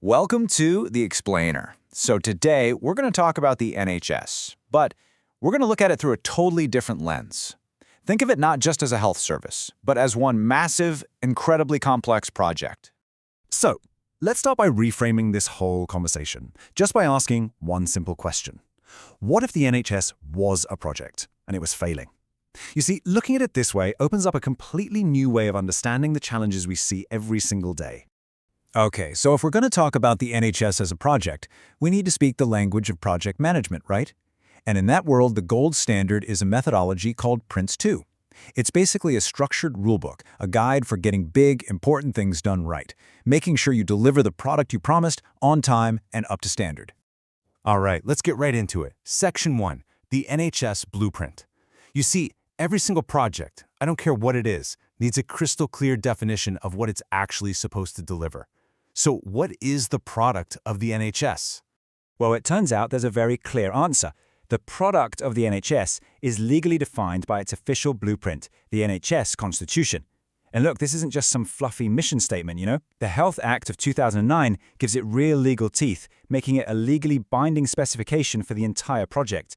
Welcome to The Explainer. So today, we're going to talk about the NHS, but we're going to look at it through a totally different lens. Think of it not just as a health service, but as one massive, incredibly complex project. So, let's start by reframing this whole conversation, just by asking one simple question. What if the NHS was a project, and it was failing? You see, looking at it this way opens up a completely new way of understanding the challenges we see every single day. Okay, so if we're going to talk about the NHS as a project, we need to speak the language of project management, right? And in that world, the gold standard is a methodology called Prince2. It's basically a structured rulebook, a guide for getting big, important things done right, making sure you deliver the product you promised on time and up to standard. All right, let's get right into it. Section 1, the NHS Blueprint. You see, every single project, I don't care what it is, needs a crystal clear definition of what it's actually supposed to deliver. So what is the product of the NHS? Well, it turns out there's a very clear answer. The product of the NHS is legally defined by its official blueprint, the NHS Constitution. And look, this isn't just some fluffy mission statement, you know? The Health Act of 2009 gives it real legal teeth, making it a legally binding specification for the entire project.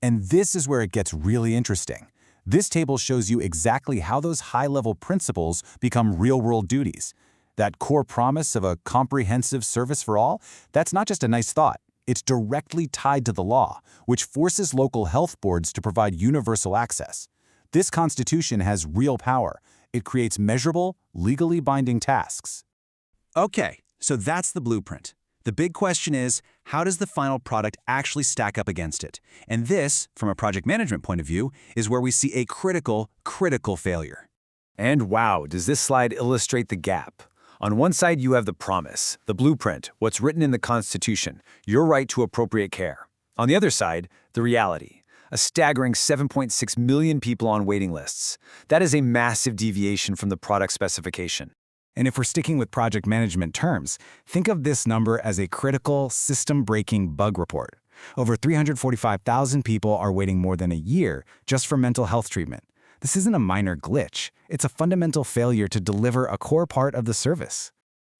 And this is where it gets really interesting. This table shows you exactly how those high-level principles become real-world duties. That core promise of a comprehensive service for all, that's not just a nice thought. It's directly tied to the law, which forces local health boards to provide universal access. This constitution has real power. It creates measurable, legally binding tasks. Okay, so that's the blueprint. The big question is, how does the final product actually stack up against it? And this, from a project management point of view, is where we see a critical failure. And wow, does this slide illustrate the gap? On one side, you have the promise, the blueprint, what's written in the Constitution, your right to appropriate care. On the other side, the reality, a staggering 7.6 million people on waiting lists. That is a massive deviation from the product specification. And if we're sticking with project management terms, think of this number as a critical, system-breaking bug report. Over 345,000 people are waiting more than a year just for mental health treatment. This isn't a minor glitch. It's a fundamental failure to deliver a core part of the service.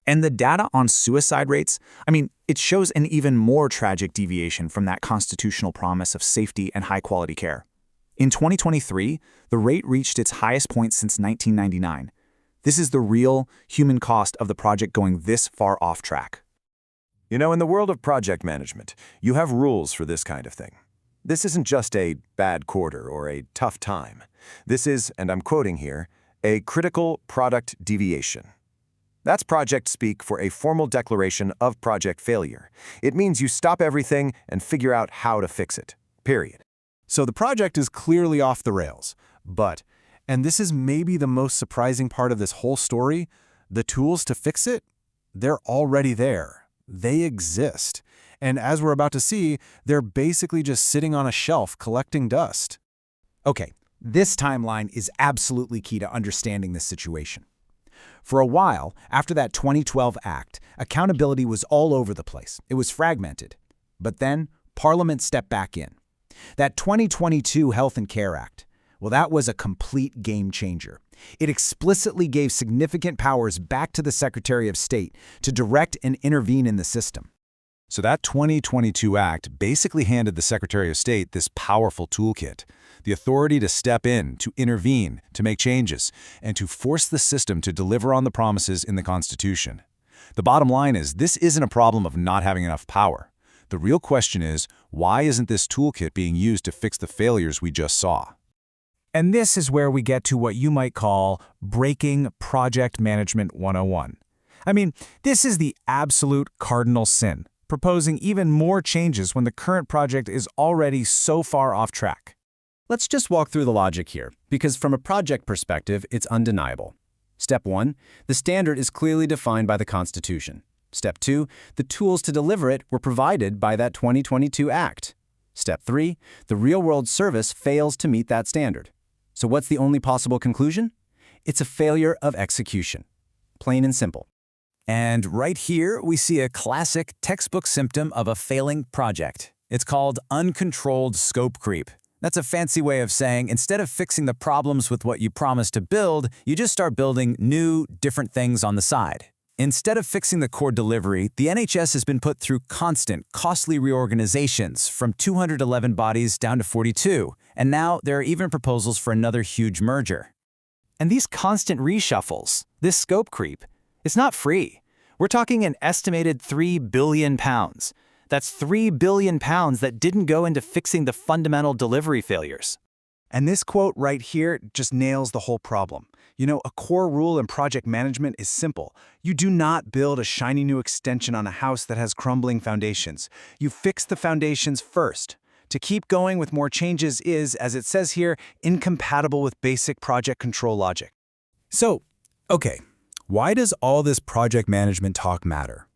And the data on suicide rates, it shows an even more tragic deviation from that constitutional promise of safety and high-quality care. In 2023, the rate reached its highest point since 1999. This is the real, human cost of the project going this far off track. You know, in the world of project management, you have rules for this kind of thing. This isn't just a bad quarter or a tough time. This is, and I'm quoting here, a critical product deviation. That's project speak for a formal declaration of project failure. It means you stop everything and figure out how to fix it, period. So the project is clearly off the rails, but, and this is maybe the most surprising part of this whole story, the tools to fix it, they're already there. They exist. And as we're about to see, they're basically just sitting on a shelf collecting dust. Okay, this timeline is absolutely key to understanding this situation. For a while, after that 2012 act, accountability was all over the place. It was fragmented. But then, Parliament stepped back in. That 2022 Health and Care Act, well, that was a complete game changer. It explicitly gave significant powers back to the Secretary of State to direct and intervene in the system. So that 2022 Act basically handed the Secretary of State this powerful toolkit, the authority to step in, to intervene, to make changes, and to force the system to deliver on the promises in the Constitution. The bottom line is, this isn't a problem of not having enough power. The real question is, why isn't this toolkit being used to fix the failures we just saw? And this is where we get to what you might call breaking Project Management 101. This is the absolute cardinal sin, proposing even more changes when the current project is already so far off track. Let's just walk through the logic here, because from a project perspective, it's undeniable. Step 1, the standard is clearly defined by the Constitution. Step 2, the tools to deliver it were provided by that 2022 Act. Step 3, the real-world service fails to meet that standard. So what's the only possible conclusion? It's a failure of execution. Plain and simple. And right here, we see a classic textbook symptom of a failing project. It's called uncontrolled scope creep. That's a fancy way of saying instead of fixing the problems with what you promised to build, you just start building new, different things on the side. Instead of fixing the core delivery, the NHS has been put through constant, costly reorganizations from 211 bodies down to 42, and now there are even proposals for another huge merger. And these constant reshuffles, this scope creep, it's not free. We're talking an estimated £3 billion. That's £3 billion that didn't go into fixing the fundamental delivery failures. And this quote right here just nails the whole problem. You know, a core rule in project management is simple. You do not build a shiny new extension on a house that has crumbling foundations. You fix the foundations first. To keep going with more changes is, as it says here, incompatible with basic project control logic. So, okay, why does all this project management talk matter?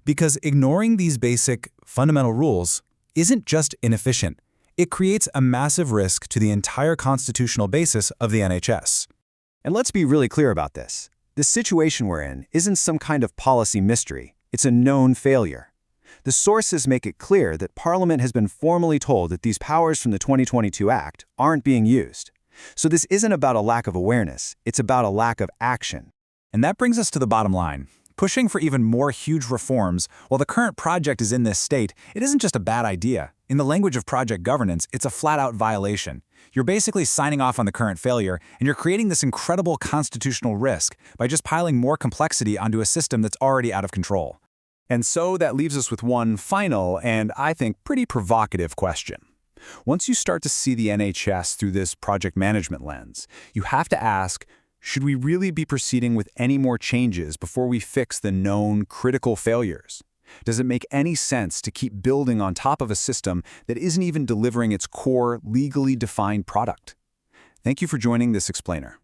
Because ignoring these basic, fundamental rules isn't just inefficient. It creates a massive risk to the entire constitutional basis of the NHS. And let's be really clear about this. The situation we're in isn't some kind of policy mystery. It's a known failure. The sources make it clear that Parliament has been formally told that these powers from the 2022 Act aren't being used. So this isn't about a lack of awareness, it's about a lack of action. And that brings us to the bottom line. Pushing for even more huge reforms while the current project is in this state, it isn't just a bad idea. In the language of project governance, it's a flat-out violation. You're basically signing off on the current failure, and you're creating this incredible constitutional risk by just piling more complexity onto a system that's already out of control. And so that leaves us with one final and, I think, pretty provocative question. Once you start to see the NHS through this project management lens, you have to ask, should we really be proceeding with any more changes before we fix the known critical failures? Does it make any sense to keep building on top of a system that isn't even delivering its core, legally defined product? Thank you for joining this explainer.